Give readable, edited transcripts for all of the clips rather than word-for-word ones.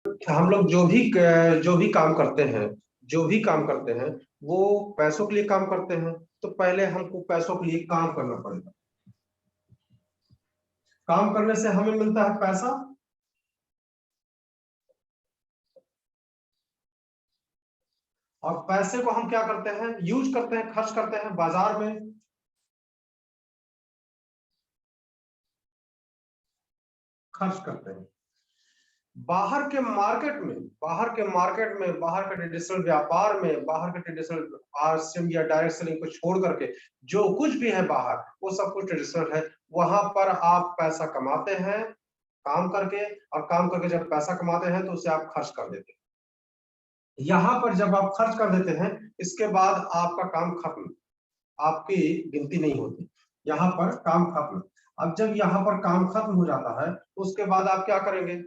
हम लोग जो भी काम करते हैं, जो भी काम करते हैं वो पैसों के लिए काम करते हैं। तो पहले हमको पैसों के लिए काम करना पड़ेगा। काम करने से हमें मिलता है पैसा, और पैसे को हम क्या करते हैं, यूज करते हैं, खर्च करते हैं बाजार में। खर्च करते हैं बाहर के मार्केट में, बाहर के ट्रेडिशनल व्यापार में, बाहर के ट्रेडिशनल आरसीएम या डायरेक्ट सेलिंग को छोड़ करके जो कुछ भी है बाहर, वो सब कुछ ट्रेडिशनल है। वहां पर आप पैसा कमाते हैं काम करके, और काम करके जब पैसा कमाते हैं तो उसे आप खर्च कर देते हैं। यहाँ पर जब आप खर्च कर देते हैं, इसके बाद आपका काम खत्म, आपकी गिनती नहीं होती, यहाँ पर काम खत्म। अब जब यहाँ पर काम खत्म हो जाता है, उसके बाद आप क्या करेंगे,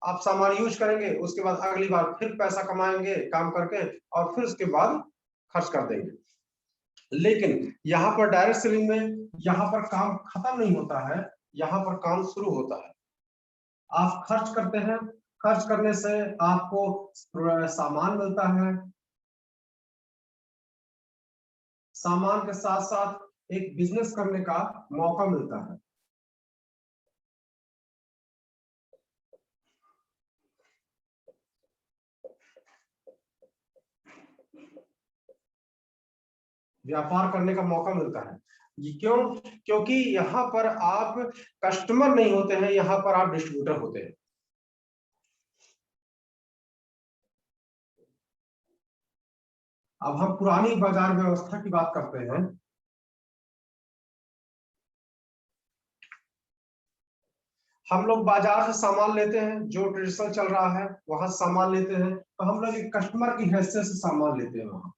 आप सामान यूज करेंगे, उसके बाद अगली बार फिर पैसा कमाएंगे काम करके, और फिर उसके बाद खर्च कर देंगे। लेकिन यहाँ पर डायरेक्ट सेलिंग में यहाँ पर काम खत्म नहीं होता है, यहाँ पर काम शुरू होता है। आप खर्च करते हैं, खर्च करने से आपको सामान मिलता है, सामान के साथ साथ एक बिजनेस करने का मौका मिलता है। व्यापार करने का मौका मिलता है। ये क्यों? क्योंकि यहाँ पर आप कस्टमर नहीं होते हैं, यहाँ पर आप डिस्ट्रीब्यूटर होते हैं। अब हम पुरानी बाजार व्यवस्था की बात करते हैं। हम लोग बाजार से सामान लेते हैं, जो ट्रेडिशनल चल रहा है वहां सामान लेते हैं, तो हम लोग एक कस्टमर की हैसियत से सामान लेते हैं। वहां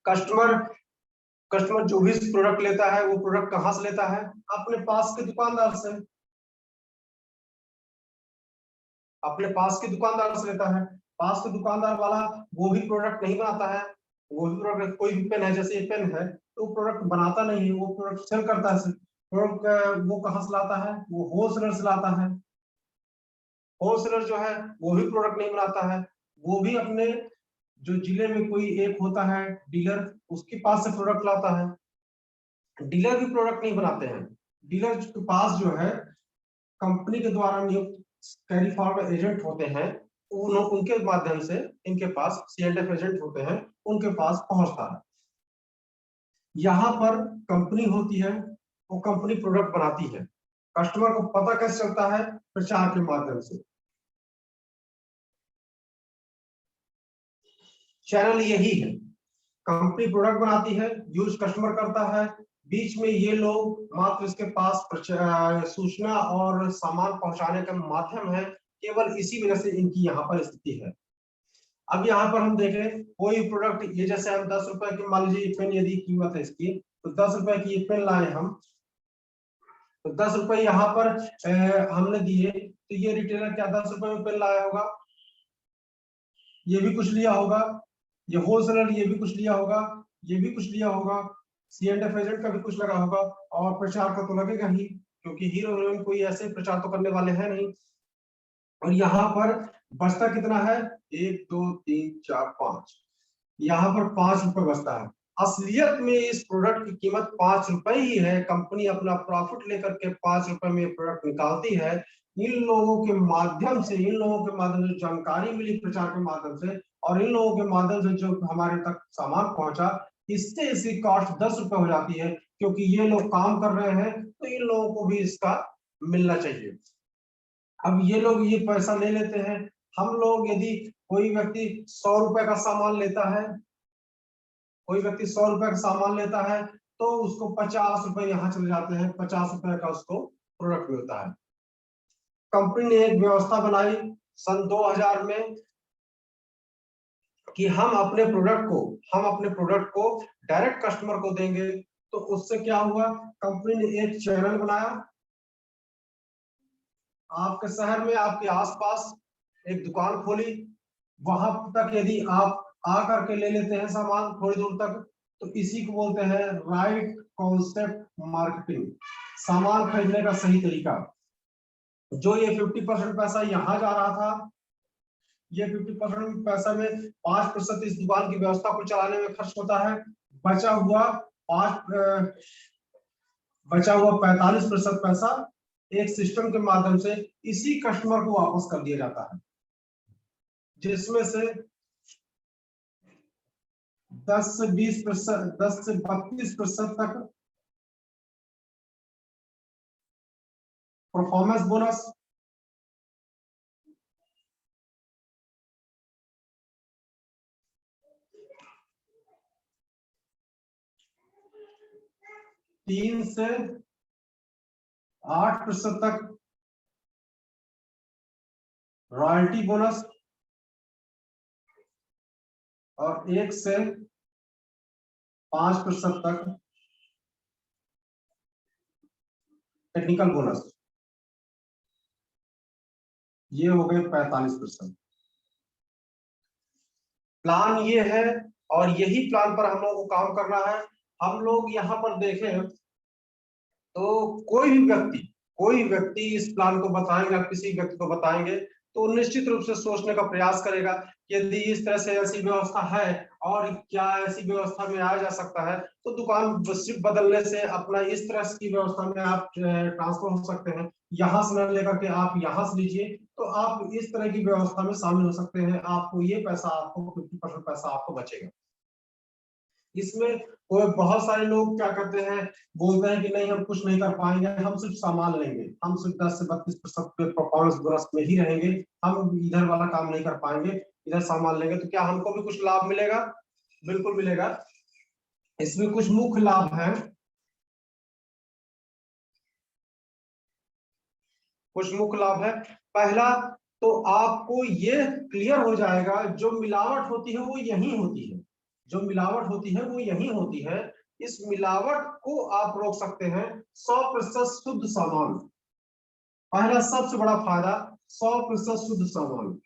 कस्टमर कस्टमर जो भी प्रोडक्ट लेता है, वो प्रोडक्ट कहाँ से लेता है, अपने पास के दुकानदार से, अपने पास के दुकानदार से लेता है। पास के दुकानदार वाला वो भी प्रोडक्ट नहीं बनाता है, वो भी प्रोडक्ट, कोई भी पेन है, जैसे ये पेन है, तो प्रोडक्ट बनाता नहीं है, वो प्रोडक्ट सेल करता है। प्रोडक्ट वो कहाँ से लाता है, वो होलसेलर से लाता है। होलसेलर जो है वो भी प्रोडक्ट नहीं बनाता है, वो भी अपने जो जिले में कोई एक होता है डीलर, उसके पास से प्रोडक्ट लाता है। डीलर भी प्रोडक्ट नहीं बनाते हैं। डीलर के पास जो है कंपनी के द्वारा नियुक्त कैरी फॉरवर्ड एजेंट होते हैं, उनके माध्यम से इनके पास सीएलएफ एजेंट होते हैं, उनके पास पहुंचता है। यहाँ पर कंपनी होती है, वो कंपनी प्रोडक्ट बनाती है। कस्टमर को पता कैसे चलता है, प्रचार के माध्यम से। चैनल यही है, कंपनी प्रोडक्ट बनाती है, यूज कस्टमर करता है, बीच में ये लोग मात्र इसके पास सूचना और सामान पहुंचाने का माध्यम है। केवल इसी वजह से इनकी यहाँ पर स्थिति है। अब यहाँ पर हम देखें कोई प्रोडक्ट, ये जैसे हम 10 रुपए की, मान लीजिए पेन यदि कीमत है इसकी, तो 10 रुपए की ये पेन लाए हम, तो 10 रुपए यहाँ पर हमने दिए, तो ये रिटेलर क्या 10 रुपए में पेन लाया होगा, ये भी कुछ लिया होगा, ये होलसेलर ये भी कुछ लिया होगा, ये भी कुछ लिया होगा, सीएनएफ एजेंट का भी कुछ लगा होगा, और प्रचार का तो लगेगा ही, क्योंकि हीरो हीरोइन कोई ऐसे प्रचार तो करने वाले हैं नहीं। और यहाँ पर बचता कितना है, 1 2 3 4 5, यहाँ पर 5 रुपए बचता है। असलियत में इस प्रोडक्ट की कीमत 5 रुपए ही है। कंपनी अपना प्रॉफिट लेकर के 5 रुपए में प्रोडक्ट निकालती है। इन लोगों के माध्यम से, इन लोगों के माध्यम से जानकारी मिली प्रचार के माध्यम से, और इन लोगों के माध्यम से जो हमारे तक सामान पहुंचा, इससे इसकी कॉस्ट 10 रुपए हो जाती है। क्योंकि ये लोग काम कर रहे हैं, तो इन लोगों को भी इसका मिलना चाहिए। अब ये लोग ये पैसा ले लेते हैं। हम लोग यदि कोई व्यक्ति 100 रुपए का सामान लेता है, कोई व्यक्ति 100 रुपए का सामान लेता है, तो उसको 50 रुपए यहाँ चले जाते हैं, 50 रुपए का उसको प्रोडक्ट मिलता है। कंपनी ने एक व्यवस्था बनाई सन 2000 में कि हम अपने प्रोडक्ट को डायरेक्ट कस्टमर को देंगे। तो उससे क्या हुआ, कंपनी ने एक चैनल बनाया, आपके शहर में आपके आसपास एक दुकान खोली, वहां तक यदि आप आ करके ले लेते हैं सामान थोड़ी दूर तक, तो इसी को बोलते हैं राइट कॉन्सेप्ट मार्केटिंग, सामान खरीदने का सही तरीका। जो ये 50% पैसा यहाँ जा रहा था, ये 50% पैसा में 5% इस दुकान की व्यवस्था को चलाने में खर्च होता है। बचा हुआ 45% पैसा एक सिस्टम के माध्यम से इसी कस्टमर को वापस कर दिया जाता है, जिसमें से 10 से 20%, 10 से 32% तक परफॉर्मेंस बोनस, 3 से 8% तक रॉयल्टी बोनस और 1 से 5% तक टेक्निकल बोनस। ये हो गए 45%। प्लान ये है और यही प्लान पर हम लोगों को काम करना है। हम लोग यहाँ पर देखें तो कोई व्यक्ति इस प्लान को बताएंगे, किसी व्यक्ति को बताएंगे तो निश्चित रूप से सोचने का प्रयास करेगा कि यदि इस तरह से ऐसी व्यवस्था है और क्या ऐसी व्यवस्था में आया जा सकता है, तो दुकान सिर्फ बदलने से अपना इस तरह की व्यवस्था में आप ट्रांसफर हो सकते हैं। यहाँ से न लेकर के आप यहाँ से लीजिए तो आप इस तरह की व्यवस्था में शामिल हो सकते हैं। आपको ये पैसा, आपको 50% पैसा आपको बचेगा। इसमें कोई बहुत सारे लोग क्या करते हैं, बोलते हैं कि नहीं हम कुछ नहीं कर पाएंगे, हम सिर्फ सामान लेंगे, हम सिर्फ 10 से 32% पे परफॉर्मेंस बोनस में ही रहेंगे, हम इधर वाला काम नहीं कर पाएंगे, इधर सामान लेंगे तो क्या हमको भी कुछ लाभ मिलेगा? बिल्कुल मिलेगा। इसमें कुछ मुख्य लाभ है, कुछ मुख्य लाभ है। पहला तो आपको ये क्लियर हो जाएगा जो मिलावट होती है वो यही होती है, जो मिलावट होती है वो यही होती है। इस मिलावट को आप रोक सकते हैं। 100% शुद्ध सामान, पहला सबसे बड़ा फायदा, 100% शुद्ध सामान।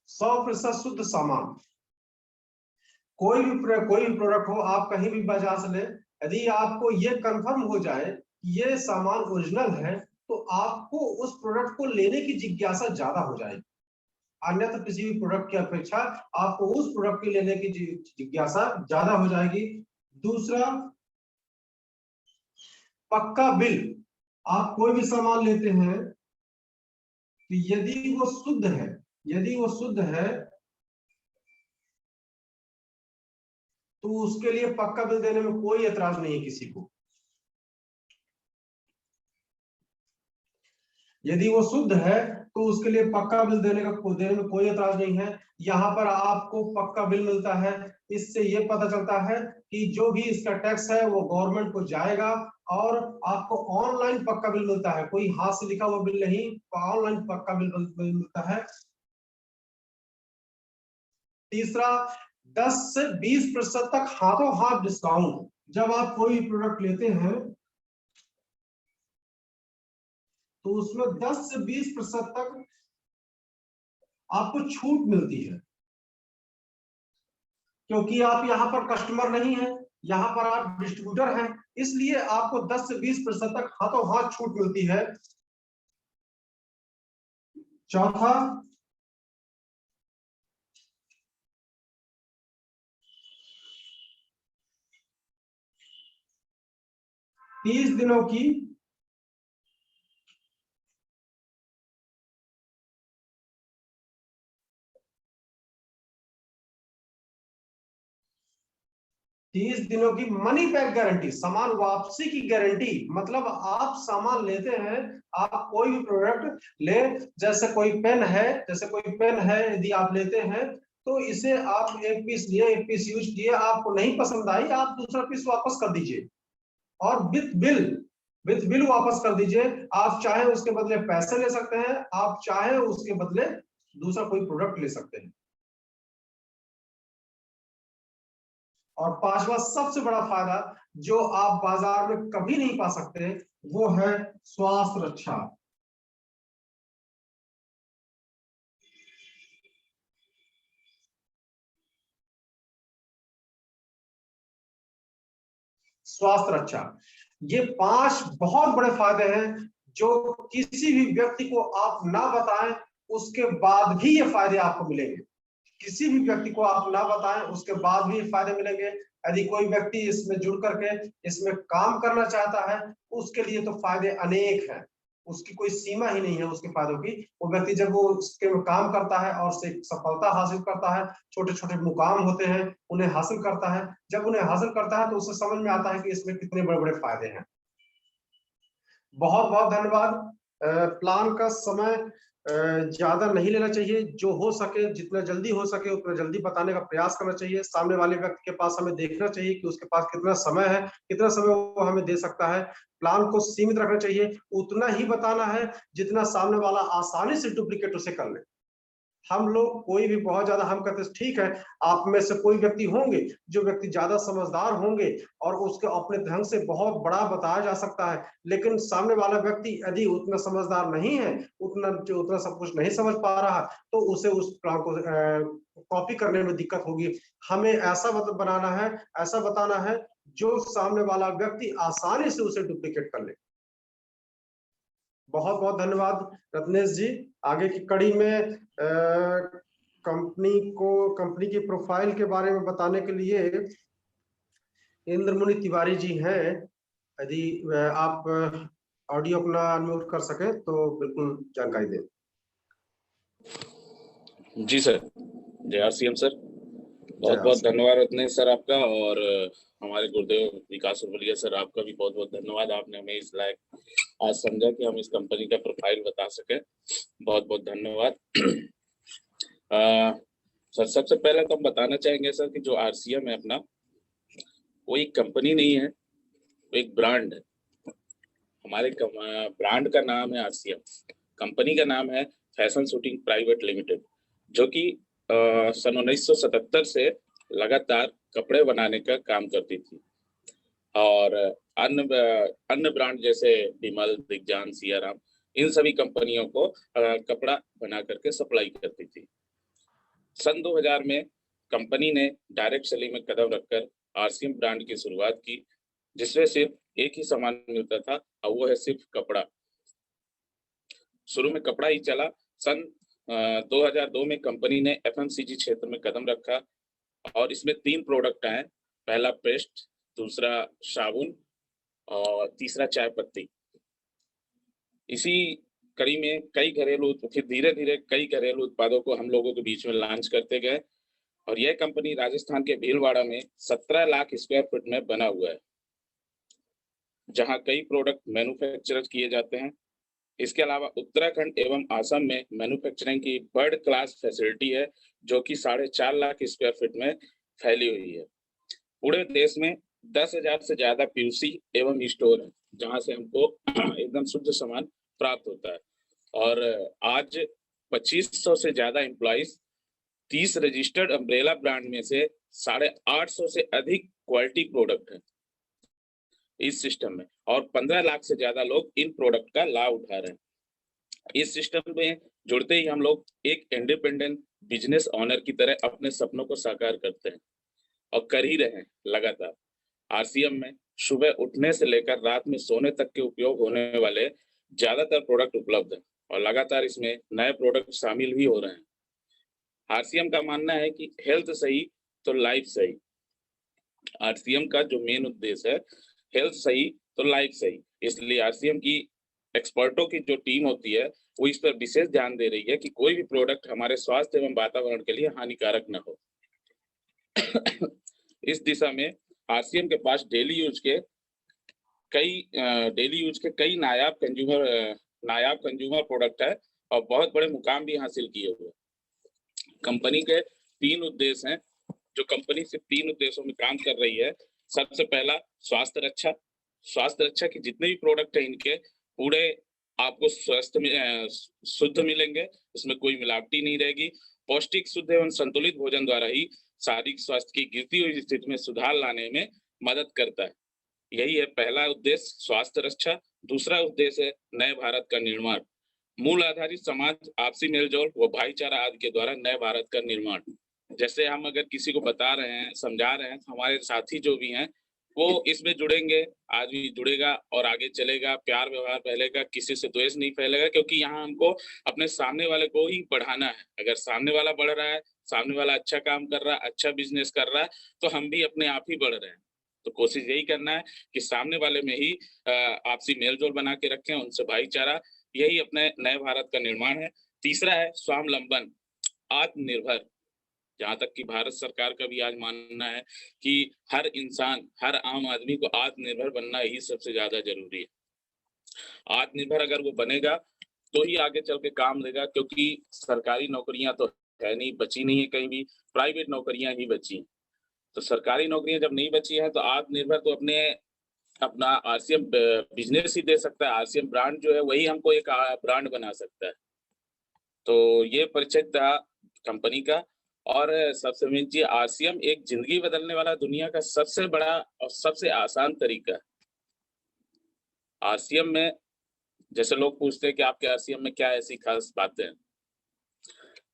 सौ प्रतिशत शुद्ध सामान। कोई भी प्रोडक्ट हो, आप कहीं भी बाजार से ले, यदि आपको ये कंफर्म हो जाए कि ये सामान ओरिजिनल है तो आपको उस प्रोडक्ट को लेने की जिज्ञासा ज्यादा हो जाएगी। अन्यथा किसी भी प्रोडक्ट की अपेक्षा आपको उस प्रोडक्ट की लेने की जिज्ञासा ज्यादा हो जाएगी। दूसरा, पक्का बिल। आप कोई भी सामान लेते हैं तो यदि वो शुद्ध है, यदि वो शुद्ध है तो उसके लिए पक्का बिल देने में कोई एतराज नहीं है किसी को। यदि वो शुद्ध है तो उसके लिए पक्का बिल देने में कोई एतराज नहीं है। यहाँ पर आपको पक्का बिल मिलता है, इससे ये पता चलता है कि जो भी इसका टैक्स है वो गवर्नमेंट को जाएगा। और आपको ऑनलाइन पक्का बिल मिलता है, कोई हाथ से लिखा हुआ बिल नहीं, ऑनलाइन पक्का बिल मिलता है। तीसरा, 10 से 20% तक हाथों हाथ डिस्काउंट। जब आप कोई प्रोडक्ट लेते हैं तो उसमें 10 से 20% तक आपको छूट मिलती है, क्योंकि आप यहाँ पर कस्टमर नहीं है, यहाँ पर आप डिस्ट्रीब्यूटर हैं, इसलिए आपको 10 से 20% तक हाथों हाथ छूट मिलती है। चौथा, 30 दिनों की 30 दिनों की मनी बैक गारंटी, सामान वापसी की गारंटी। मतलब आप सामान लेते हैं, आप कोई भी प्रोडक्ट ले, जैसे कोई पेन है यदि आप लेते हैं तो इसे आप एक पीस लिए, एक पीस यूज किए, आपको नहीं पसंद आई, आप दूसरा पीस वापस कर दीजिए और विथ बिल वापस कर दीजिए। आप चाहे उसके बदले पैसे ले सकते हैं, आप चाहे उसके बदले दूसरा कोई प्रोडक्ट ले सकते हैं। और पांचवा सबसे बड़ा फायदा जो आप बाजार में कभी नहीं पा सकते, वो है स्वास्थ्य रक्षा। स्वास्थ्य रक्षा। ये 5 बहुत बड़े फायदे हैं जो किसी भी व्यक्ति को आप ना बताएं उसके बाद भी ये फायदे आपको मिलेंगे। किसी भी व्यक्ति को आप ना बताएं उसके बाद भी फायदे मिलेंगे। यदि कोई व्यक्ति इसमें जुड़ करके इसमें काम करना चाहता है उसके लिए तो फायदे अनेक हैं, उसकी कोई सीमा ही नहीं है उसके फायदों की। वो व्यक्ति जब वो उसके में काम करता है और से सफलता हासिल करता है, छोटे छोटे मुकाम होते हैं उन्हें हासिल करता है, जब उन्हें हासिल करता है तो उसे समझ में आता है कि इसमें कितने बड़े बड़े फायदे हैं। बहुत बहुत धन्यवाद। प्लान का समय ज्यादा नहीं लेना चाहिए, जो हो सके जितना जल्दी हो सके उतना जल्दी बताने का प्रयास करना चाहिए। सामने वाले व्यक्ति के पास हमें देखना चाहिए कि उसके पास कितना समय है, कितना समय वो हमें दे सकता है। प्लान को सीमित रखना चाहिए, उतना ही बताना है जितना सामने वाला आसानी से डुप्लीकेट उसे कर ले। हम लोग कोई भी बहुत ज्यादा हम कहते हैं ठीक है, आप में से कोई व्यक्ति होंगे जो व्यक्ति ज्यादा समझदार होंगे और उसके अपने ढंग से बहुत बड़ा बताया जा सकता है, लेकिन सामने वाला व्यक्ति यदि उतना समझदार नहीं है, उतना सब कुछ नहीं समझ पा रहा, तो उसे उस प्लान को कॉपी करने में दिक्कत होगी। हमें ऐसा मतलब बनाना है, ऐसा बताना है जो सामने वाला व्यक्ति आसानी से उसे डुप्लीकेट कर ले। बहुत बहुत धन्यवाद रत्नेश जी। आगे की कड़ी में कंपनी की प्रोफाइल के बारे में बताने के लिए इंद्रमुनि तिवारी जी हैं। यदि आप ऑडियो अपना अनम्यूट कर सके तो बिल्कुल जानकारी दें। जी सर, जय आरसीएम सर। बहुत बहुत धन्यवाद रत्नेश सर आपका, और हमारे गुरुदेव विकास उर्वलिया सर आपका भी बहुत बहुत धन्यवाद। आपने हमें इस लायक आज समझा कि हम इस कंपनी का प्रोफाइल बता सके। बहुत बहुत धन्यवाद। सर सबसे पहले तो हम बताना चाहेंगे सर कि जो आरसीएम है अपना, वो एक कंपनी नहीं है, वो एक ब्रांड है। हमारे ब्रांड का नाम है आरसीएम, कंपनी का नाम है फैशन शूटिंग प्राइवेट लिमिटेड, जो कि सन 1977 से लगातार कपड़े बनाने का काम करती थी, और अन्य ब्रांड जैसे विमल, दिग्जान, सियाराम, इन सभी कंपनियों को कपड़ा बना करके सप्लाई करती थी। सन 2000 में कंपनी ने डायरेक्ट सेलिंग में कदम रखकर आरसीएम ब्रांड की शुरुआत की, जिसमें सिर्फ एक ही सामान मिलता था और वो है सिर्फ कपड़ा। शुरू में कपड़ा ही चला। सन 2002 में कंपनी ने एफएमसीजी क्षेत्र में कदम रखा और इसमें 3 प्रोडक्ट आए। पहला पेस्ट, दूसरा साबुन और तीसरा चाय पत्ती। इसी कड़ी में फिर धीरे धीरे कई घरेलू उत्पादों को हम लोगों के बीच में लॉन्च करते गए, और यह कंपनी राजस्थान के भीलवाड़ा में 17 लाख स्क्वायर फीट में बना हुआ है, जहां कई प्रोडक्ट मैन्युफैक्चर किए जाते हैं। इसके अलावा उत्तराखंड एवं असम में मैन्युफैक्चरिंग की वर्ल्ड क्लास फैसिलिटी है, जो कि 4.5 लाख स्क्वायर फीट में फैली हुई है। पूरे देश में 10,000 से ज्यादा पीयूसी एवं स्टोर है, जहां से हमको एकदम शुद्ध सामान प्राप्त होता है। और आज 2500 से ज्यादा एम्प्लॉइज, 30 रजिस्टर्ड अम्ब्रेला ब्रांड में से 850 से अधिक क्वालिटी प्रोडक्ट है इस सिस्टम में, और 15 लाख से ज्यादा लोग इन प्रोडक्ट का लाभ उठा रहे हैं। इस सिस्टम में जुड़ते ही हम लोग एक इंडिपेंडेंट बिजनेस ऑनर की तरह अपने सपनों को साकार करते हैं, और कर ही रहे हैं लगातार। आरसीएम में सुबह उठने से लेकर रात में सोने तक के उपयोग होने वाले ज्यादातर प्रोडक्ट उपलब्ध हैं, और लगातार इसमें नए प्रोडक्ट शामिल भी हो रहे हैं। आरसीएम का मानना है कि हेल्थ सही तो लाइफ सही। आरसीएम का जो मेन उद्देश्य है, हेल्थ सही तो लाइफ सही, इसलिए आरसीएम की एक्सपर्टों की जो टीम होती है वो इस पर विशेष ध्यान दे रही है कि कोई भी प्रोडक्ट हमारे स्वास्थ्य एवं वातावरण के लिए हानिकारक न हो। इस दिशा में आरसीएम के पास डेली यूज के कई नायाब कंज्यूमर प्रोडक्ट है, और बहुत बड़े मुकाम भी हासिल किए हुए। कंपनी के 3 उद्देश्य हैं, जो कंपनी सिर्फ 3 उद्देश्यों में काम कर रही है। सबसे पहला स्वास्थ्य रक्षा। स्वास्थ्य रक्षा के जितने भी प्रोडक्ट है इनके पूरे आपको शुद्ध मिलेंगे, इसमें कोई मिलावटी नहीं रहेगी। पौष्टिक, शुद्ध एवं संतुलित भोजन द्वारा ही शारीरिक स्वास्थ्य की गिरती हुई स्थिति में सुधार लाने में मदद करता है। यही है पहला उद्देश्य, स्वास्थ्य रक्षा। दूसरा उद्देश्य है नए भारत का निर्माण। मूल आधारित समाज, आपसी मेलजोल व भाईचारा आदि के द्वारा नए भारत का निर्माण। जैसे हम अगर किसी को बता रहे हैं, समझा रहे हैं, तो हमारे साथी जो भी हैं वो इसमें जुड़ेंगे, आदमी जुड़ेगा और आगे चलेगा, प्यार व्यवहार फैलेगा, किसी से द्वेष नहीं फैलेगा, क्योंकि यहाँ हमको अपने सामने वाले को ही बढ़ाना है। अगर सामने वाला बढ़ रहा है, सामने वाला अच्छा काम कर रहा है, अच्छा बिज़नेस कर रहा है, तो हम भी अपने आप ही बढ़ रहे हैं। तो कोशिश यही करना है कि सामने वाले में ही आपसी मेल-जोल बना के रखें, उनसे भाईचारा, यही अपने नए भारत का निर्माण है। तीसरा है स्वावलंबन, आत्मनिर्भर। जहाँ तक कि भारत सरकार का भी आज मानना है कि हर इंसान, हर आम आदमी को आत्मनिर्भर बनना ही सबसे ज़्यादा ज़रूरी है। आत्मनिर्भर अगर वो बनेगा, तो ही आगे चल के काम देगा, क्योंकि सरकारी नौकरियाँ तो है नहीं, बची नहीं है कहीं भी, प्राइवेट नौकरियाँ ही बची हैं। तो सरकारी नौकरियाँ जब नहीं बची हैं, तो आत्मनिर्भर तो अपना आरसीएम बिज़नेस ही दे सकता है। आरसीएम ब्रांड जो है, वही हमको एक ब्रांड बना सकता है। तो ये परिचय था कंपनी का। और सबसे मेन चीज़, आरसीएम एक ज़िंदगी बदलने वाला दुनिया का सबसे बड़ा और सबसे आसान तरीका है। आरसीएम में जैसे लोग पूछते हैं कि आपके आरसीएम में क्या ऐसी खास बातें हैं?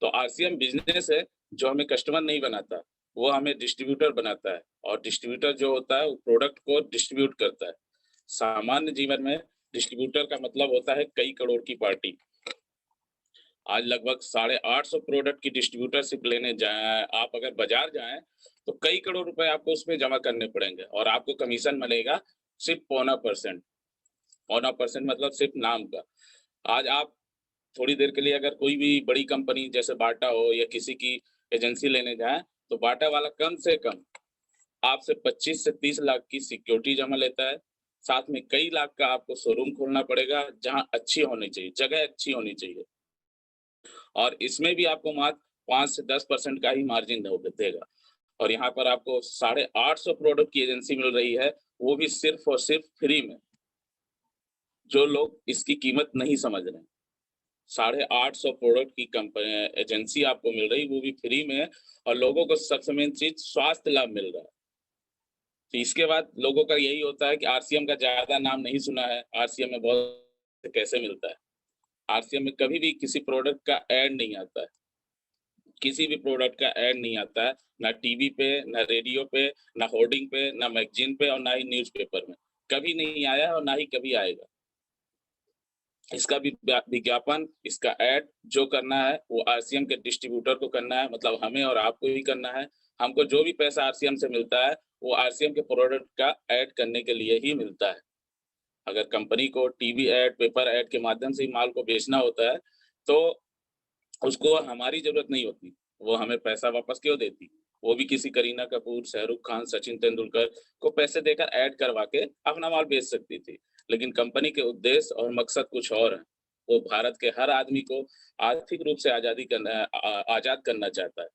तो आरसीएम बिज़नेस है जो हमें कस्टमर नहीं बनाता, वो हमें डिस्ट्रीब्यूटर बनाता है, और डिस्ट्रीब्यूटर जो होता है वो प्रोडक्ट को डिस्ट्रीब्यूट करता है। सामान्य जीवन में डिस्ट्रीब्यूटर का मतलब होता है कई करोड़ की पार्टी। आज लगभग 850 प्रोडक्ट की डिस्ट्रीब्यूटरशिप लेने जाएँ आप, अगर बाज़ार जाएँ, तो कई करोड़ रुपए आपको उसमें जमा करने पड़ेंगे, और आपको कमीशन मिलेगा सिर्फ़ पौना परसेंट। पौना परसेंट मतलब सिर्फ़ नाम का। आज आप थोड़ी देर के लिए अगर कोई भी बड़ी कंपनी जैसे बाटा हो या किसी की एजेंसी लेने जाएँ, तो बाटा वाला कम से कम आपसे 25 से 30 लाख की सिक्योरिटी जमा लेता है। साथ में कई लाख का आपको शोरूम खोलना पड़ेगा, जहाँ अच्छी होनी चाहिए, जगह अच्छी होनी चाहिए। और इसमें भी आपको मात्र 5 से 10% का ही मार्जिन देगा। और यहाँ पर आपको 850 प्रोडक्ट की एजेंसी मिल रही है, वो भी सिर्फ़ और सिर्फ़ फ्री में। जो लोग इसकी कीमत नहीं समझ रहे हैं। 850 प्रोडक्ट की एजेंसी आपको मिल रही, वो भी फ्री में, और लोगों को सबसे मेन चीज़ स्वास्थ्य लाभ मिल रहा है। तो इसके बाद लोगों का यही होता है कि आरसीएम का ज़्यादा नाम नहीं सुना है, आरसीएम में बहुत कैसे मिलता है? आरसीएम में कभी भी किसी प्रोडक्ट का ऐड नहीं आता है। किसी भी प्रोडक्ट का ऐड नहीं आता है, ना टीवी पे, ना रेडियो पे, ना होर्डिंग पे, ना मैगज़ीन पे, और ना ही न्यूज़पेपर में। कभी नहीं आया और ना ही कभी आएगा। इसका भी विज्ञापन, इसका ऐड जो करना है, वो आरसीएम के डिस्ट्रीब्यूटर को करना है, मतलब हमें और आपको ही करना है। हमको जो भी पैसा आरसीएम से मिलता है, वो आरसीएम के प्रोडक्ट का ऐड करने के लिए ही मिलता है। अगर कंपनी को टीवी ऐड, पेपर ऐड के माध्यम से ही माल को बेचना होता है, तो उसको हमारी ज़रूरत नहीं होती, वो हमें पैसा वापस क्यों देती? वो भी किसी करीना कपूर, शाहरुख खान, सचिन तेंदुलकर को पैसे देकर ऐड करवा के अपना माल बेच सकती थी। लेकिन कंपनी के उद्देश्य और मकसद कुछ और हैं। वो भारत के हर आदमी को आर्थिक रूप से आज़ाद करना चाहता है।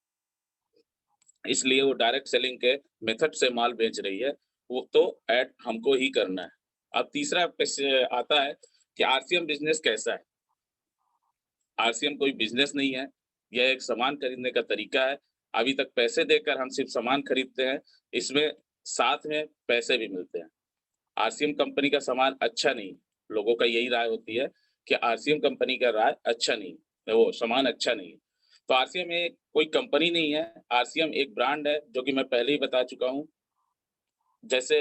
इसलिए वो डायरेक्ट सेलिंग के मेथड से माल बेच रही है, वो तो ऐड हमको ही करना है। अब तीसरा आता है कि आरसीएम बिज़नेस कैसा है? आरसीएम कोई बिज़नेस नहीं है, यह एक सामान खरीदने का तरीका है। अभी तक पैसे देकर हम सिर्फ़ सामान खरीदते हैं, इसमें साथ में पैसे भी मिलते हैं। आरसीएम कंपनी का सामान अच्छा नहीं, लोगों का यही राय होती है कि आरसीएम कंपनी का राय अच्छा नहीं, वो सामान अच्छा नहीं है। तो आरसीएम एक कोई कंपनी नहीं है, आरसीएम एक ब्रांड है, जो कि मैं पहले ही बता चुका हूँ। जैसे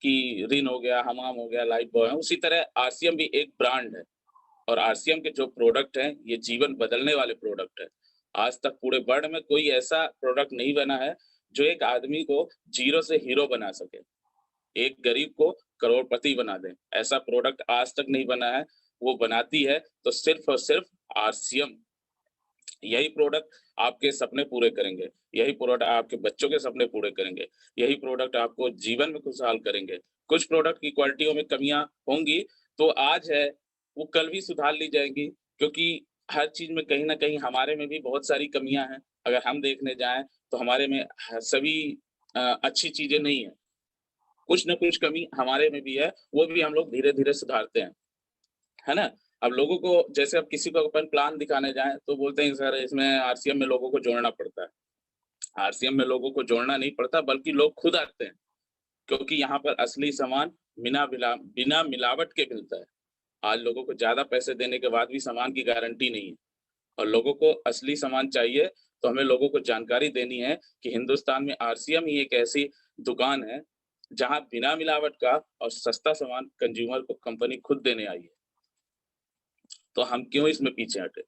कि रिन हो गया, हमाम हो गया, लाइफ़बॉय है, उसी तरह आरसीएम भी एक ब्रांड है। और आरसीएम के जो प्रोडक्ट हैं, ये जीवन बदलने वाले प्रोडक्ट हैं। आज तक पूरे वर्ल्ड में कोई ऐसा प्रोडक्ट नहीं बना है, जो एक आदमी को ज़ीरो से हीरो बना सके। एक गरीब को करोड़पति बना दे, ऐसा प्रोडक्ट आज तक नहीं बना है। वो बनाती है तो सिर्फ़ और सिर्फ़ आरसीएम। यही प्रोडक्ट आपके सपने पूरे करेंगे, यही प्रोडक्ट आपके बच्चों के सपने पूरे करेंगे, यही प्रोडक्ट आपको जीवन में खुशहाल करेंगे। कुछ प्रोडक्ट की क्वालिटियों में कमियाँ होंगी, तो आज है, वो कल भी सुधार ली जाएँगी, क्योंकि हर चीज़ में कहीं न कहीं हमारे में भी बहुत सारी कमियाँ हैं। अगर हम देखने जाएँ, तो हमारे में सभी अच्छी चीज़ें नहीं हैं। कुछ न कुछ कमी हमारे में भी है, वो भी हम लोग धीरे-धीरे सुधारते हैं। है ना? अब लोगों को, जैसे अब किसी को अपन प्लान दिखाने जाएँ, तो बोलते हैं सर इसमें आरसीएम में लोगों को जोड़ना पड़ता है। आरसीएम में लोगों को जोड़ना नहीं पड़ता, बल्कि लोग खुद आते हैं, क्योंकि यहाँ पर असली सामान बिना मिलावट के मिलता है। आज लोगों को ज़्यादा पैसे देने के बाद भी सामान की गारंटी नहीं है, और लोगों को असली सामान चाहिए, तो हमें लोगों को जानकारी देनी है कि हिंदुस्तान में आरसीएम ही एक ऐसी दुकान है, जहां बिना मिलावट का और सस्ता सामान कंज्यूमर को कंपनी खुद देने आई है, तो हम क्यों इसमें पीछे हटे?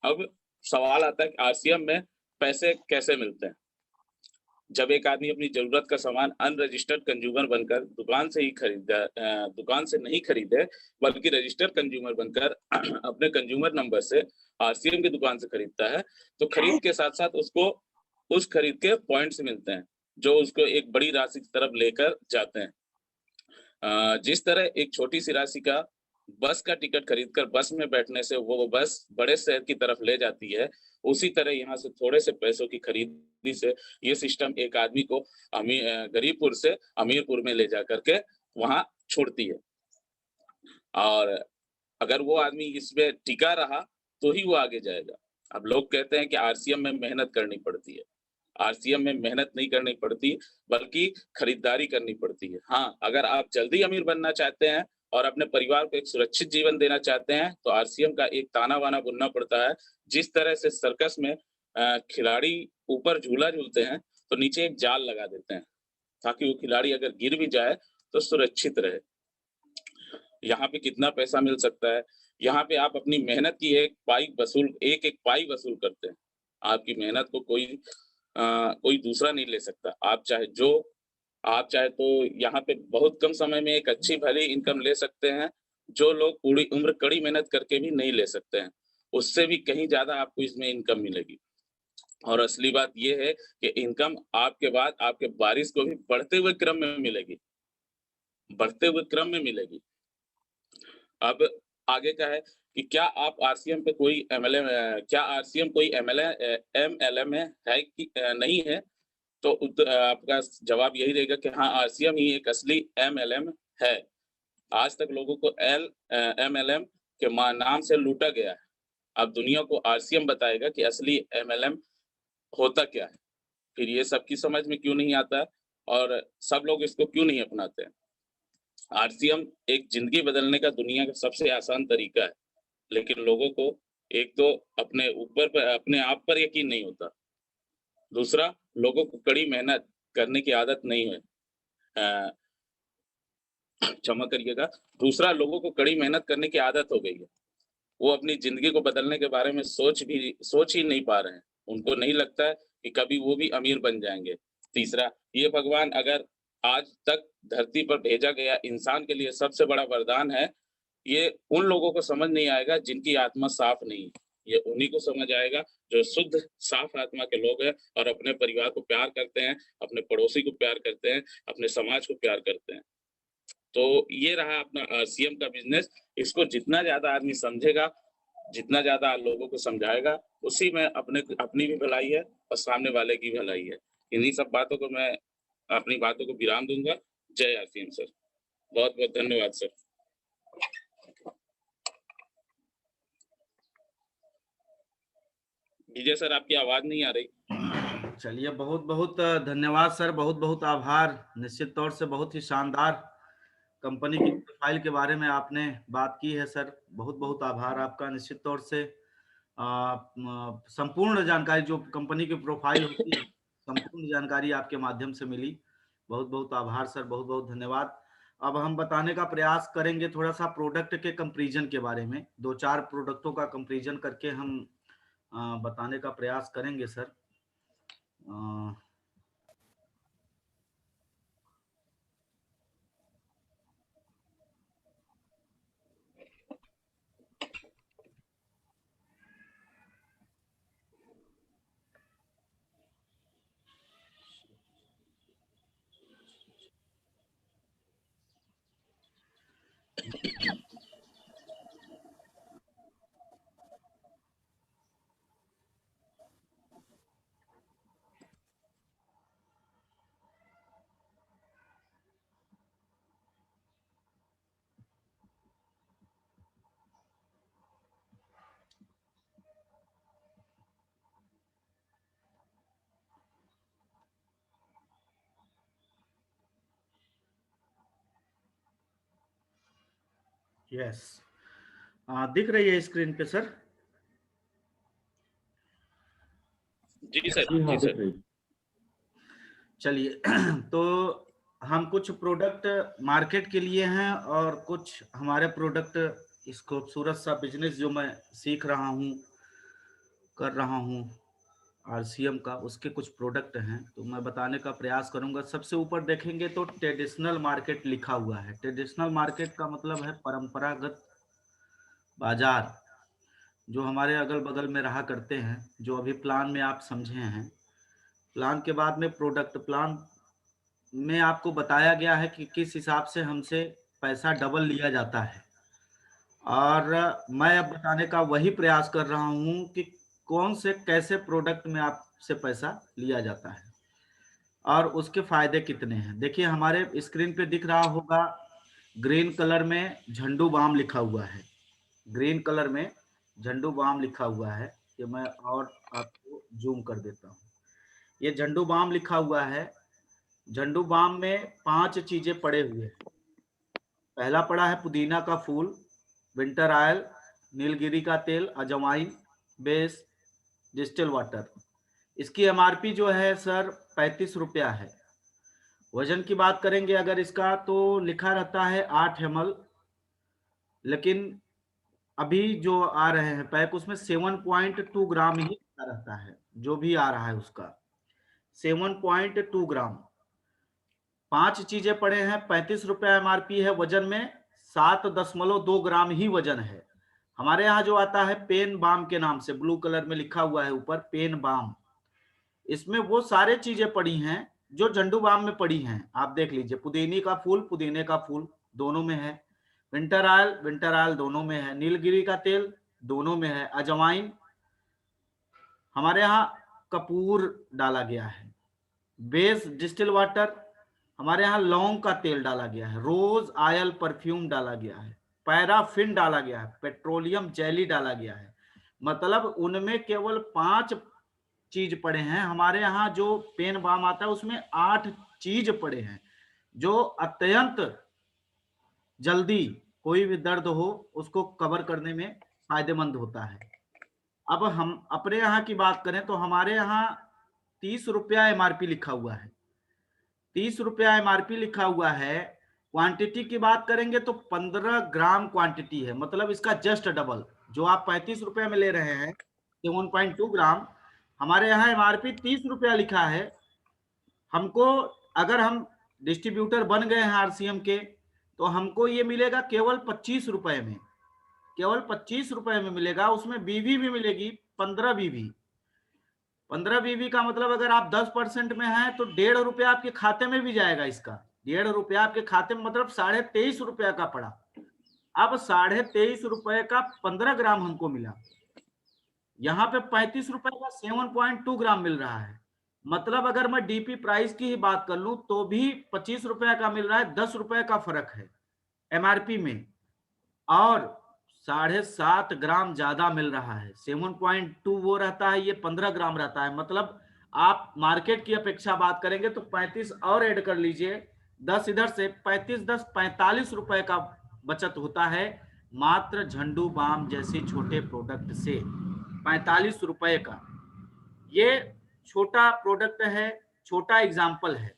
अब सवाल आता है कि आरसीएम में पैसे कैसे मिलते हैं? जब एक आदमी अपनी जरूरत का सामान अनरजिस्टर्ड कंज्यूमर बनकर दुकान से ही दुकान से नहीं खरीदे, बल्कि रजिस्टर्ड कंज्यूमर बनकर अपने कंज्यूमर नंबर से आरसीएम की दुकान से खरीदता है, तो खरीद के साथ साथ उसको उस खरीद के पॉइंट्स मिलते हैं, जो उसको एक बड़ी राशि की तरफ लेकर जाते हैं। जिस तरह एक छोटी सी राशि का बस का टिकट खरीदकर बस में बैठने से वो बस बड़े शहर की तरफ ले जाती है, उसी तरह यहाँ से थोड़े से पैसों की खरीदी से ये सिस्टम एक आदमी को गरीबपुर से अमीरपुर में ले जा करके वहाँ छोड़ती है। और अगर वो आदमी इसमें टिका रहा तो ही वो आगे जाएगा। अब लोग कहते हैं कि आरसीएम में मेहनत करनी पड़ती है। आरसीएम में मेहनत नहीं करनी पड़ती, बल्कि खरीदारी करनी पड़ती है। हाँ, अगर आप जल्दी अमीर बनना चाहते हैं और अपने परिवार को एक सुरक्षित जीवन देना चाहते हैं, तो आरसीएम का एक ताना-बाना बुनना पड़ता है। जिस तरह से सर्कस में खिलाड़ी ऊपर झूला झूलते हैं, तो नीचे एक जाल लगा देते हैं, ताकि वो खिलाड़ी अगर गिर भी जाए, तो सुरक्षित रहे। यहाँ पे कितना पैसा मिल सकता है? यहाँ पे आप अपनी मेहनत की एक-एक पाई वसूल करते हैं। आपकी मेहनत को कोई दूसरा नहीं ले सकता। आप चाहे तो यहाँ पे बहुत कम समय में एक अच्छी भली इनकम ले सकते हैं, जो लोग पूरी उम्र कड़ी मेहनत करके भी नहीं ले सकते हैं। उससे भी कहीं ज़्यादा आपको इसमें इनकम मिलेगी। और असली बात ये है कि इनकम आपके बाद आपके वारिस को भी बढ़ते हुए क्रम में मिलेगी, बढ़ते हुए क्रम में मिलेगी। अब आगे का है कि क्या आप आरसीएम पे कोई एमएलएम क्या आरसीएम कोई एमएलएम है कि नहीं है? तो आपका जवाब यही रहेगा कि हाँ, आरसीएम ही एक असली एमएलएम है। आज तक लोगों को एमएलएम के नाम से लूटा गया है। अब दुनिया को आरसीएम बताएगा कि असली एमएलएम होता क्या है? फिर ये सबकी समझ में क्यों नहीं आता और सब लोग इसको क्यों नहीं अपनाते हैं? आरसीएम एक जिंदगी बदलने का दुनिया का सबसे आसान तरीका है, लेकिन लोगों को एक तो अपने आप पर यकीन नहीं होता। दूसरा, लोगों को कड़ी मेहनत करने की आदत नहीं है। अ, क्षमा करिएगा। दूसरा, लोगों को कड़ी मेहनत करने की आदत हो गई है। वो अपनी ज़िंदगी को बदलने के बारे में सोच ही नहीं पा रहे हैं। उनको नहीं लगता है कि कभी वो भी अमीर बन जाएँगे। तीसरा, ये भगवान अगर आज तक धरती पर भेजा गया इंसान के लिए सबसे बड़ा वरदान है, ये उन लोगों को समझ नहीं आएगा जिनकी आत्मा साफ नहीं है। ये उन्हीं को समझ आएगा जो शुद्ध, साफ आत्मा के लोग हैं और अपने परिवार को प्यार करते हैं, अपने पड़ोसी को प्यार करते हैं, अपने समाज को प्यार करते हैं। तो ये रहा अपना सीएम का बिज़नेस। इसको जितना ज़्यादा आदमी समझेगा, जितना ज़्यादा लोगों को समझाएगा, उसी में अपनी भी भलाई है और सामने वाले की भलाई है। इन्हीं सब बातों को मैं अपनी बातों को विराम दूँगा। जय आरसीएम सर। बहुत-बहुत धन्यवाद सर। विजय सर, आपकी आवाज़ नहीं आ रही। चलिए, बहुत-बहुत धन्यवाद सर, बहुत-बहुत आभार। निश्चित तौर से बहुत ही शानदार कंपनी की प्रोफाइल के बारे में आपने बात की है सर। बहुत-बहुत आभार आपका। निश्चित तौर से संपूर्ण जानकारी जो कंपनी की प्रोफाइल होती है, संपूर्ण जानकारी आपके माध्यम से मिली। बहुत-बहुत आभार सर, बहुत-बहुत धन्यवाद। अब हम बताने का प्रयास करेंगे थोड़ा-सा प्रोडक्ट के कंपैरिजन के बारे में। 2-4 प्रोडक्टों का कंपैरिजन करके हम बताने का प्रयास करेंगे सर। यस, दिख रही है स्क्रीन पे सर? जी सर, जी हाँ, जी दिख सर। रही। चलिए तो हम कुछ प्रोडक्ट मार्केट के लिए हैं और कुछ हमारे प्रोडक्ट इस खूबसूरत सा बिजनेस जो मैं सीख रहा हूँ, कर रहा हूँ आरसीएम का, उसके कुछ प्रोडक्ट हैं तो मैं बताने का प्रयास करूंगा। सबसे ऊपर देखेंगे तो ट्रेडिशनल मार्केट लिखा हुआ है। ट्रेडिशनल मार्केट का मतलब है परंपरागत बाजार, जो हमारे अगल बगल में रहा करते हैं, जो अभी प्लान में आप समझे हैं। प्लान के बाद में प्रोडक्ट प्लान में आपको बताया गया है कि किस हिसाब से हमसे पैसा डबल लिया जाता है, और मैं अब बताने का वही प्रयास कर रहा हूं कि कौन से कैसे प्रोडक्ट में आपसे पैसा लिया जाता है और उसके फायदे कितने हैं। देखिए हमारे स्क्रीन पे दिख रहा होगा, ग्रीन कलर में झंडू बाम लिखा हुआ है। ग्रीन कलर में झंडू बाम लिखा हुआ है। ये मैं और आपको जूम कर देता हूँ। ये झंडू बाम लिखा हुआ है। झंडू बाम में 5 चीजें पड़े हुए हैं। पहला पड़ा है पुदीना का फूल, विंटर ऑयल, नीलगिरी का तेल, अजवाइन, बेस, डिस्टिल वाटर। इसकी एमआरपी जो है सर 35 रुपया है। वजन की बात करेंगे अगर इसका तो लिखा रहता है 8 ml, लेकिन अभी जो आ रहे हैं पैक उसमें 7.2 ग्राम ही लिखा रहता है। जो भी आ रहा है उसका 7.2 ग्राम। 5 चीजें पड़े हैं, 35 रुपया एमआरपी है। वजन में 7.2 ग्राम ही वजन है। हमारे यहाँ जो आता है पेन बाम के नाम से, ब्लू कलर में लिखा हुआ है ऊपर पेन बाम, इसमें वो सारे चीजें पड़ी हैं जो झंडू बाम में पड़ी हैं। आप देख लीजिए, पुदीने का फूल, पुदीने का फूल दोनों में है, विंटर ऑयल दोनों में है, नीलगिरी का तेल दोनों में है, अजवाइन, हमारे यहाँ कपूर डाला गया है, बेस डिस्टिल वाटर, हमारे यहाँ लौंग का तेल डाला गया है, रोज ऑयल परफ्यूम डाला गया है, पैराफिन डाला गया है, पेट्रोलियम जेली डाला गया है। मतलब उनमें केवल 5 चीज पड़े हैं। हमारे यहाँ जो पेन बाम आता है उसमें 8 चीज पड़े हैं, जो अत्यंत जल्दी कोई भी दर्द हो उसको कवर करने में फायदेमंद होता है। अब हम अपने यहाँ की बात करें तो हमारे यहाँ 30 रुपया एमआरपी लिखा हुआ है। 30 रुपया एमआरपी लिखा हुआ है। क्वांटिटी की बात करेंगे तो 15 ग्राम क्वांटिटी है, मतलब इसका जस्ट डबल। जो आप 35 रुपया में ले रहे हैं 7.2 ग्राम, हमारे यहाँ एमआरपी 30 रुपया लिखा है। हमको अगर हम डिस्ट्रीब्यूटर बन गए हैं आरसीएम के तो हमको ये मिलेगा केवल 25 रुपए में, केवल 25 रुपए में मिलेगा। उसमें बीवी भी मिलेगी 15 बीवी। 15 बीवी का मतलब अगर आप 10% में हैं तो 1.5 रुपया आपके खाते में भी जाएगा। इसका 1.5 रुपया आपके खाते में, मतलब 23.5 रुपया का पड़ा। अब 23.5 रुपए का 15 ग्राम हमको मिला। यहाँ पे 35 रुपए का 7.2 ग्राम मिल रहा है। मतलब अगर मैं डीपी प्राइस की ही बात कर लूं तो भी 25 रुपए का मिल रहा है, 10 रुपए का फर्क है एमआरपी में, और 7.5 ग्राम ज्यादा मिल रहा है। 7.2 वो रहता है, ये 15 ग्राम रहता है। मतलब आप मार्केट की अपेक्षा बात करेंगे तो 35 और ऐड कर लीजिए, 10 इधर से 35, 10 45 रुपए का बचत होता है मात्र झंडू बाम जैसे छोटे प्रोडक्ट से। 45 रुपए का ये छोटा प्रोडक्ट है, छोटा एग्जाम्पल है।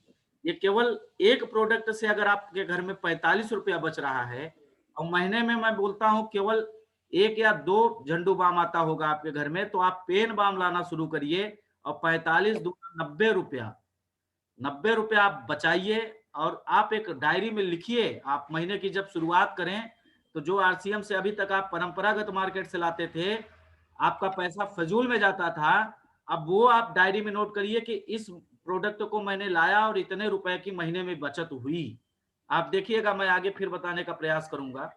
ये केवल एक प्रोडक्ट से अगर आपके घर में 45 रुपया बच रहा है, और महीने में मैं बोलता हूं केवल 1 या 2 झंडू बाम आता होगा आपके घर में, तो आप पेन बाम लाना शुरू करिए और 45 दूना 90 रुपया, 90 रुपया आप बचाइए। और आप एक डायरी में लिखिए, आप महीने की जब शुरुआत करें तो जो आरसीएम से अभी तक आप परंपरागत मार्केट से लाते थे, आपका पैसा फजूल में जाता था, अब वो आप डायरी में नोट करिए कि इस प्रोडक्ट को मैंने लाया और इतने रुपए की महीने में बचत हुई। आप देखिएगा, मैं आगे फिर बताने का प्रयास करूंगा।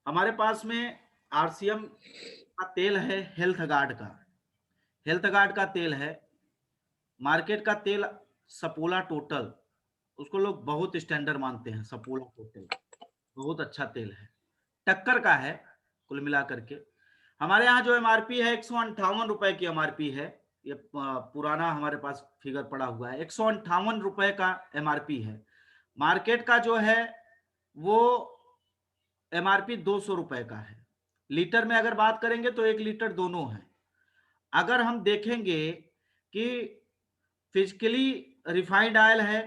हमारे पास में आरसीएम का तेल है, हेल्थ गार्ड का, हेल्थ गार्ड का तेल है। मार्केट का तेल सपोला टोटल, उसको लोग बहुत स्टैंडर्ड मानते हैं। सपोला टोटल बहुत अच्छा तेल है, टक्कर का है कुल मिलाकर के। हमारे यहाँ जो एमआरपी है 158 रुपए की एमआरपी है। ये पुराना हमारे पास फिगर पड़ा हुआ है, 158 रुपए का एमआरपी है। मार्केट का जो है वो एमआरपी 200 रुपए का है। लीटर में अगर बात करेंगे तो 1 लीटर दोनों है। अगर हम देखेंगे कि फिजिकली रिफाइंड ऑयल है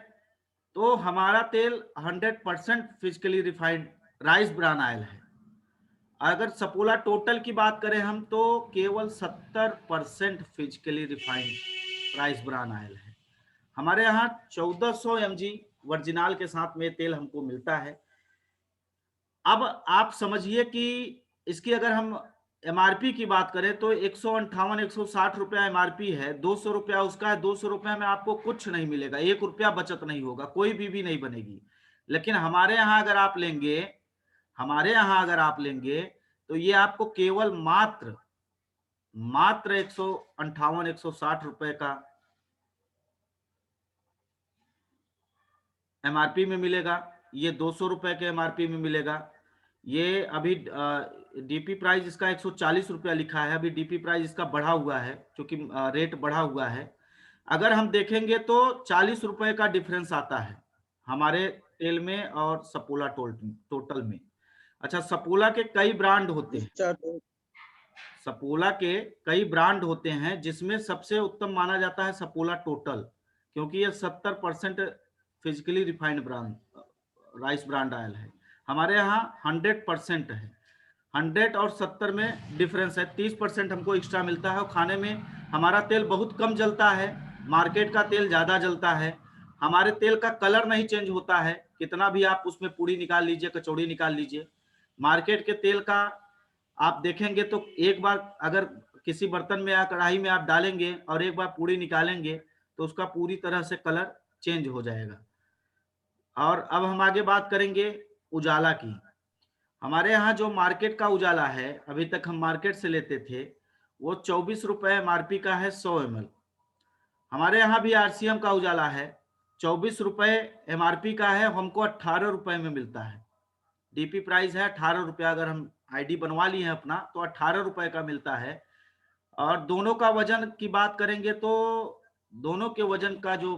तो हमारा तेल 100% physically refined rice bran oil है। अगर सपोला टोटल की बात करें हम तो केवल 70% physically refined rice bran oil है। हमारे यहाँ 1400 mg वर्जिनाल के साथ में तेल हमको मिलता है। अब आप समझिए कि इसकी अगर हम एमआरपी की बात करें तो 158-160 रुपया एमआरपी है, 200 रुपया उसका है। 200 रुपया में आपको कुछ नहीं मिलेगा, 1 रुपया बचत नहीं होगा, कोई बीवी नहीं बनेगी। लेकिन हमारे यहाँ अगर आप लेंगे, हमारे यहाँ अगर आप लेंगे तो ये आपको केवल मात्र 158-160 रुपए का एमआरपी में मिलेगा। ये 200 रुपए के एमआरपी में मिलेगा। ये अभी डीपी प्राइस इसका 140 रुपया लिखा है। अभी डीपी प्राइस इसका बढ़ा हुआ है क्योंकि रेट बढ़ा हुआ है। अगर हम देखेंगे तो 40 रुपए का डिफरेंस आता है हमारे तेल में और सपोला टोटल में। अच्छा, सपोला के कई ब्रांड होते हैं, सपोला के कई ब्रांड होते हैं जिसमें सबसे उत्तम माना जाता है सपोला टोटल, क्योंकि ये 70% physically refined brand rice brand oil है। हमारे यहाँ 100% है। 100 और 70 में डिफरेंस है, 30% हमको एक्स्ट्रा मिलता है। और खाने में हमारा तेल बहुत कम जलता है, मार्केट का तेल ज्यादा जलता है। हमारे तेल का कलर नहीं चेंज होता है, कितना भी आप उसमें पूड़ी निकाल लीजिए, कचौड़ी निकाल लीजिए। मार्केट के तेल का आप देखेंगे तो एक बार अगर किसी बर्तन में या कढ़ाई में आप डालेंगे और एक बार पूड़ी निकालेंगे तो उसका पूरी तरह से कलर चेंज हो जाएगा। और अब हम आगे बात करेंगे उजाला की। हमारे यहाँ जो मार्केट का उजाला है, अभी तक हम मार्केट से लेते थे, वो 24 रुपए एमआरपी का है 100 ml। हमारे यहाँ भी आरसीएम का उजाला है, 24 रुपए एमआरपी का है, हमको 18 रुपए में मिलता है। डीपी प्राइस है 18 रुपया। अगर हम आईडी बनवा लिए हैं अपना तो 18 रुपए का मिलता है। और दोनों का वजन की बात करेंगे तो दोनों के वजन का जो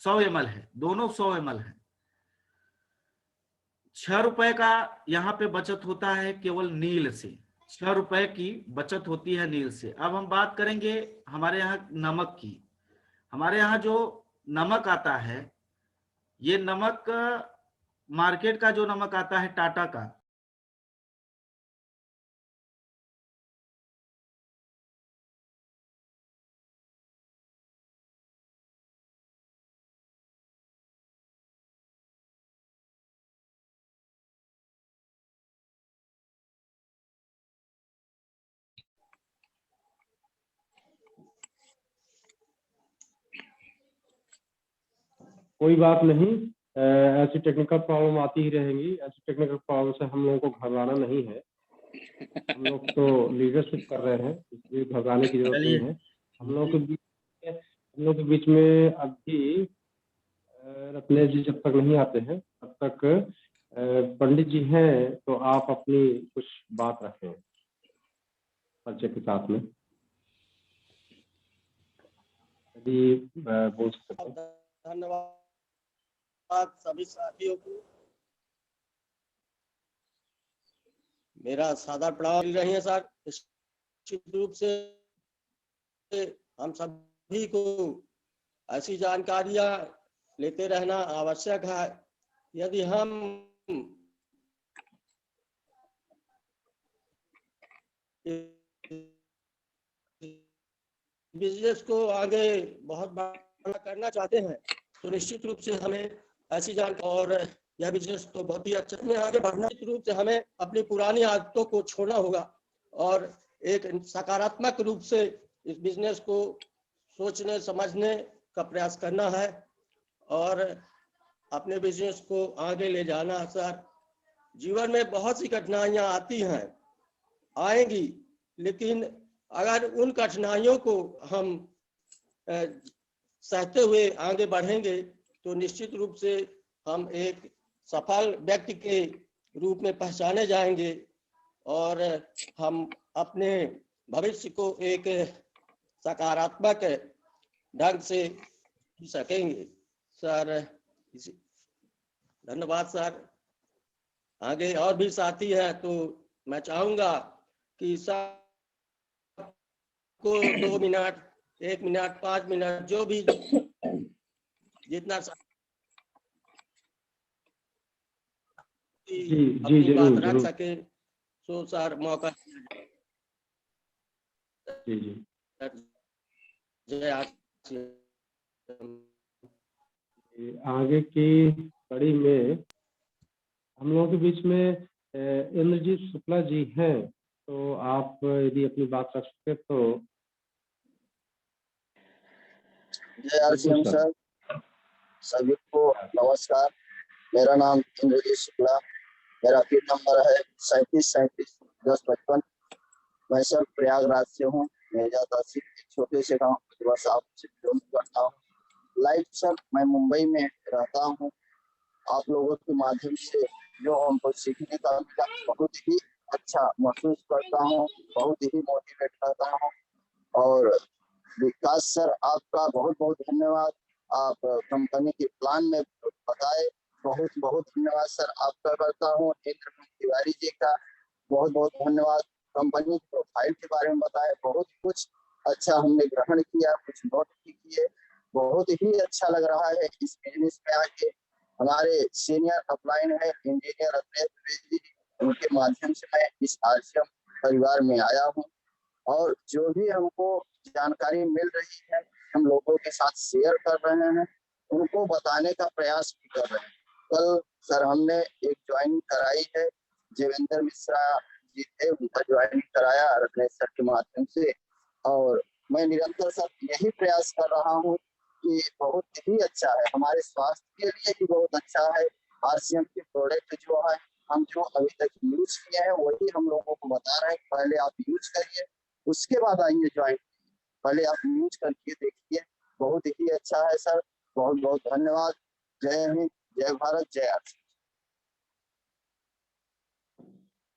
100 ml है, दोनों 100 ml है। 6 रुपए का यहाँ पे बचत होता है केवल नील से, 6 रुपए की बचत होती है नील से। अब हम बात करेंगे हमारे यहाँ नमक की। हमारे यहाँ जो नमक आता है, ये नमक मार्केट का जो नमक आता है टाटा का, कोई बात नहीं, ऐसी टेक्निकल प्रॉब्लम आती ही रहेंगी। ऐसी टेक्निकल प्रॉब्लम से हम लोगों को घबराना नहीं है। हम लोग तो लीडरशिप कर रहे हैं, इसलिए घबराने की जरूरत नहीं है। हम लोग के बीच में अभी रत्नेश जी जब तक नहीं आते हैं तब तक पंडित जी हैं, तो आप अपनी कुछ बात रखें परिचय के साथ में, यदि बोल सकते हैं। धन्यवाद सभी साथियों को। मेरा सादर प्रणाम मिल रही है सर। निश्चित रूप से हम सभी को ऐसी जानकारियां लेते रहना आवश्यक है। यदि हम बिजनेस को आगे बहुत बड़ा करना चाहते हैं तो निश्चित रूप से हमें ऐसी जानकारी, और यह बिजनेस तो बहुत ही अच्छा है, आगे बढ़ना। निश्चित रूप से हमें अपनी पुरानी आदतों को छोड़ना होगा और एक सकारात्मक रूप से इस बिजनेस को सोचने समझने का प्रयास करना है और अपने बिजनेस को आगे ले जाना है। सर, जीवन में बहुत सी कठिनाइयां आती हैं, आएंगी, लेकिन अगर उन कठिनाइयों को हम सहते हुए आगे बढ़ेंगे तो निश्चित रूप से हम एक सफल व्यक्ति के रूप में पहचाने जाएंगे और हम अपने भविष्य को एक सकारात्मक ढंग से जी सकेंगे। सर, धन्यवाद सर। आगे और भी साथी हैं तो मैं चाहूंगा कि सब को 2 मिनट, 1 मिनट, 5 मिनट, जो भी जितना जी अपनी जरूर बात रख जरूर। सके, सो सर मौका जी जी जय आरसीएम। आगे की कड़ी में हम लोगों के बीच में इंद्रजीत शुक्ला जी हैं, तो आप यदि अपनी बात रख सके तो। जय आरसीएम बिल्कुल सर। सर, सभी को नमस्कार। मेरा नाम इंद्रजीत शुक्ला, मेरा फीड नंबर है 37371055। मैं सर प्रयागराज से हूँ। मेरा तहसील एक छोटे से गाँव साहब से बिलोंग करता हूँ। लाइफ सर, मैं मुंबई में रहता हूँ। आप लोगों के माध्यम से जो हमको सीखने का मिला, बहुत ही अच्छा महसूस करता हूँ, बहुत ही मोटिवेट करता हूँ। और विकास सर, आपका बहुत बहुत धन्यवाद। आप कंपनी के प्लान में बताए, बहुत बहुत धन्यवाद सर आपका करता हूँ। इंद्रजीत तिवारी जी का बहुत बहुत धन्यवाद। कंपनी प्रोफाइल के बारे में बताए, बहुत कुछ अच्छा हमने ग्रहण किया, कुछ नोट भी किए। बहुत ही अच्छा लग रहा है इस बिजनेस में आके। हमारे सीनियर अपलाइन है इंजीनियर रत्नेश द्विवेदी जी, उनके माध्यम से मैं इस आरसीएम परिवार में आया हूँ। और जो भी हमको जानकारी मिल रही है, हम लोगों के साथ शेयर कर रहे हैं, उनको बताने का प्रयास भी कर रहे हैं। कल सर हमने एक ज्वाइनिंग कराई है, जीवेंद्र मिश्रा जी थे, उनका ज्वाइनिंग कराया रत्नेश सर के माध्यम से। और मैं निरंतर सर यही प्रयास कर रहा हूँ कि बहुत ही अच्छा है, हमारे स्वास्थ्य के लिए भी बहुत अच्छा है। आरसीएम के प्रोडक्ट जो है, हम जो अभी तक यूज किए हैं वही हम लोगों को बता रहे हैं। पहले आप यूज करिए, उसके बाद आइए ज्वाइन। पहले आप यूज करके देखिए, बहुत ही अच्छा है सर। बहुत बहुत धन्यवाद। जय हिंद, जय भारत, जय आरसीएम।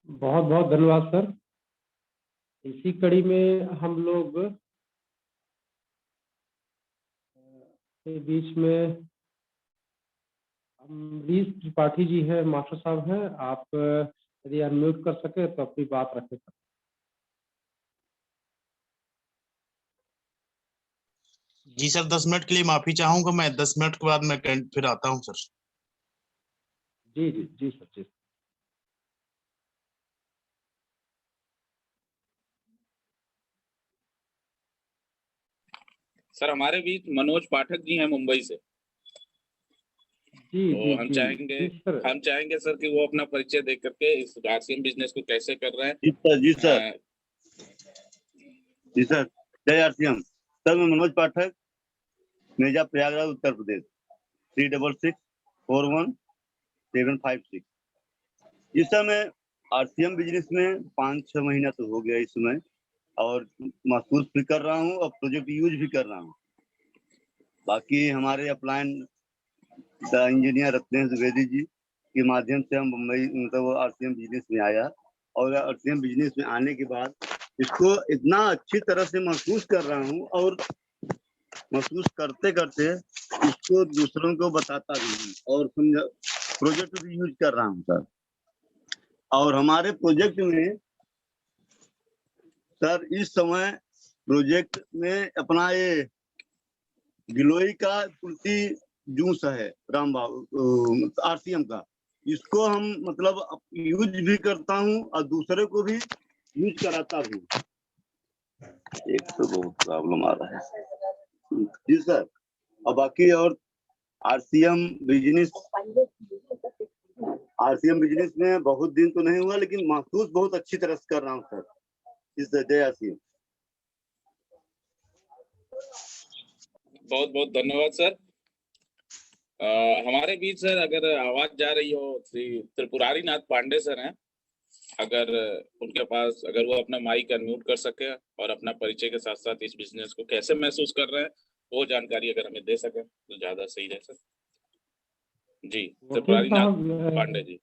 बहुत बहुत धन्यवाद सर। इसी कड़ी में हम लोग के बीच में अमरीश त्रिपाठी जी है, मास्टर साहब हैं। आप यदि अनम्यूट कर सके तो अपनी बात रखें सर। जी सर, 10 मिनट के लिए माफी चाहूंगा। मैं 10 मिनट के बाद मैं फिर आता हूं सर। जी जी जी सर जी। सर हमारे बीच मनोज पाठक जी हैं मुंबई से। जी तो जी हम जी चाहेंगे जी सर। हम चाहेंगे सर कि वो अपना परिचय दे करके इस आरसीएम बिजनेस को कैसे कर रहे हैं। जी सर, जी सर, अ, जी सर। जय आरसीएम सर। मैं मनोज पाठक, मेजा प्रयागराज उत्तर प्रदेश 36641756। इस समय आरसीएम बिजनेस में 5-6 महीना तो हो गया इस समय, और महसूस भी कर रहा हूँ और प्रोजेक्ट यूज भी कर रहा हूँ। बाकी हमारे अपलाइन इंजीनियर रत्नेश द्विवेदी जी के माध्यम से हम मुंबई मतलब आरसीएम बिजनेस में आया, और आरसीएम बिजनेस में आने के बाद इसको इतना अच्छी तरह से महसूस कर रहा हूँ, और महसूस करते करते इसको दूसरों को बताता भी हूँ, और प्रोजेक्ट भी यूज कर रहा हूँ सर। और हमारे प्रोजेक्ट में सर इस समय प्रोजेक्ट में अपना ये गिलोई का तुलसी जूस है रामबाबू आरसीएम का, इसको हम मतलब यूज भी करता हूँ और दूसरे को भी यूज कराता हूँ। एक तो बहुत प्रॉब्लम आ रहा है जी सर। और बाकी और आरसीएम बिजनेस में बहुत दिन तो नहीं हुआ, लेकिन महसूस बहुत अच्छी तरह से कर रहा हूँ सर। इस जय आरसीएम। बहुत बहुत धन्यवाद सर। हमारे बीच सर अगर आवाज जा रही हो, श्री त्रिपुरारी नाथ पांडे सर हैं, अगर उनके पास अगर वो अपना माइक अनम्यूट कर सके और अपना परिचय के साथ साथ इस बिजनेस को कैसे महसूस कर रहे हैं वो जानकारी अगर हमें दे सके तो ज्यादा सही रहे सर। जी त्रिपुरारी नाथ पांडे जी।